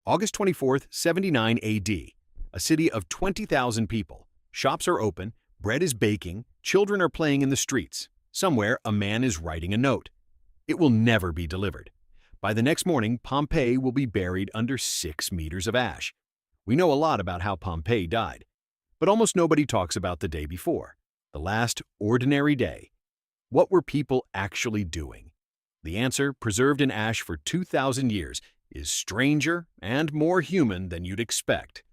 August 24th, 79 AD. A city of 20,000 people. Shops are open, bread is baking, children are playing in the streets. Somewhere, a man is writing a note. It will never be delivered. By the next morning, Pompeii will be buried under 6 meters of ash. We know a lot about how Pompeii died, but almost nobody talks about the day before, the last ordinary day. What were people actually doing? The answer, preserved in ash for 2,000 years, is stranger and more human than you'd expect.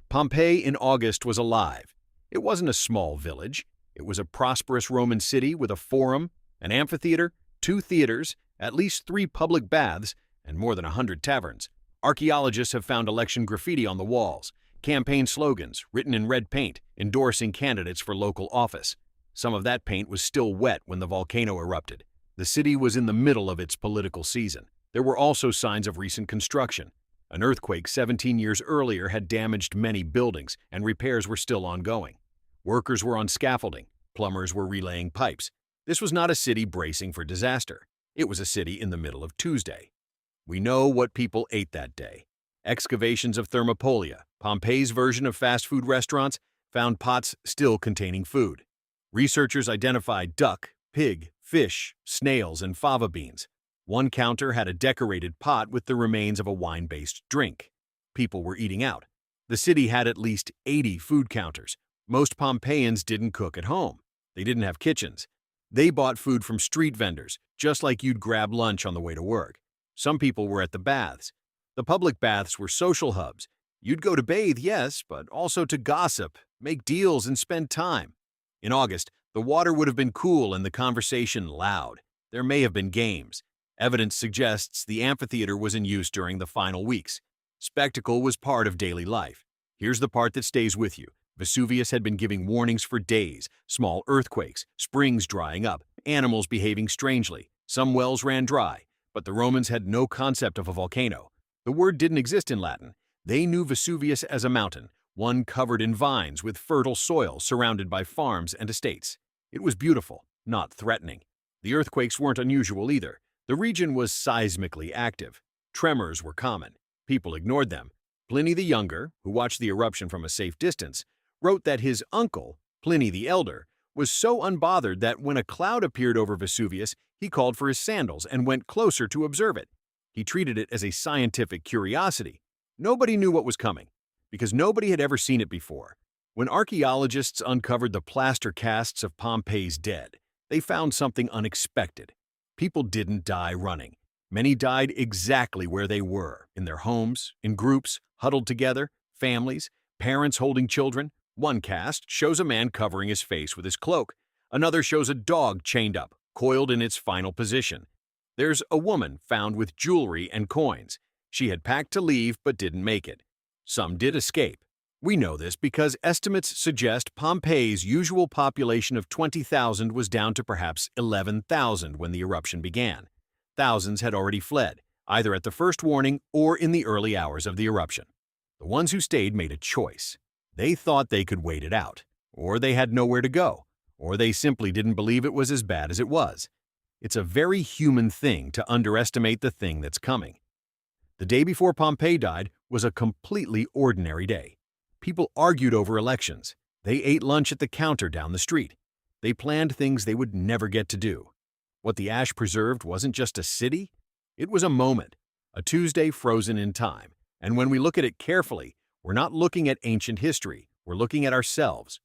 Pompeii in August was alive. It wasn't a small village. It was a prosperous Roman city with a forum, an amphitheater, 2 theaters, at least 3 public baths, and more than 100 taverns. Archaeologists have found election graffiti on the walls, campaign slogans written in red paint endorsing candidates for local office. Some of that paint was still wet when the volcano erupted. The city was in the middle of its political season. There were also signs of recent construction. An earthquake 17 years earlier had damaged many buildings, and repairs were still ongoing. Workers were on scaffolding. Plumbers were relaying pipes. This was not a city bracing for disaster. It was a city in the middle of Tuesday. We know what people ate that day. Excavations of Thermopolia, Pompeii's version of fast food restaurants, found pots still containing food. Researchers identified duck, pig, fish, snails, and fava beans. One counter had a decorated pot with the remains of a wine-based drink. People were eating out. The city had at least 80 food counters. Most Pompeians didn't cook at home. They didn't have kitchens. They bought food from street vendors, just like you'd grab lunch on the way to work. Some people were at the baths. The public baths were social hubs. You'd go to bathe, yes, but also to gossip, make deals, and spend time. In August, the water would have been cool and the conversation loud. There may have been games. Evidence suggests the amphitheater was in use during the final weeks. Spectacle was part of daily life. Here's the part that stays with you. Vesuvius had been giving warnings for days. Small earthquakes, springs drying up, animals behaving strangely. Some wells ran dry, but the Romans had no concept of a volcano. The word didn't exist in Latin. They knew Vesuvius as a mountain, one covered in vines with fertile soil surrounded by farms and estates. It was beautiful, not threatening. The earthquakes weren't unusual either. The region was seismically active. Tremors were common. People ignored them. Pliny the Younger, who watched the eruption from a safe distance, wrote that his uncle, Pliny the Elder, was so unbothered that when a cloud appeared over Vesuvius, he called for his sandals and went closer to observe it. He treated it as a scientific curiosity. Nobody knew what was coming, because nobody had ever seen it before. When archaeologists uncovered the plaster casts of Pompeii's dead, they found something unexpected. People didn't die running. Many died exactly where they were, in their homes, in groups, huddled together, families, parents holding children. One cast shows a man covering his face with his cloak. Another shows a dog chained up, coiled in its final position. There's a woman found with jewelry and coins. She had packed to leave but didn't make it. Some did escape. We know this because estimates suggest Pompeii's usual population of 20,000 was down to perhaps 11,000 when the eruption began. Thousands had already fled, either at the first warning or in the early hours of the eruption. The ones who stayed made a choice. They thought they could wait it out, or they had nowhere to go, or they simply didn't believe it was as bad as it was. It's a very human thing to underestimate the thing that's coming. The day before Pompeii died was a completely ordinary day. People argued over elections. They ate lunch at the counter down the street. They planned things they would never get to do. What the ash preserved wasn't just a city, it was a moment, a Tuesday frozen in time. And when we look at it carefully, we're not looking at ancient history, we're looking at ourselves.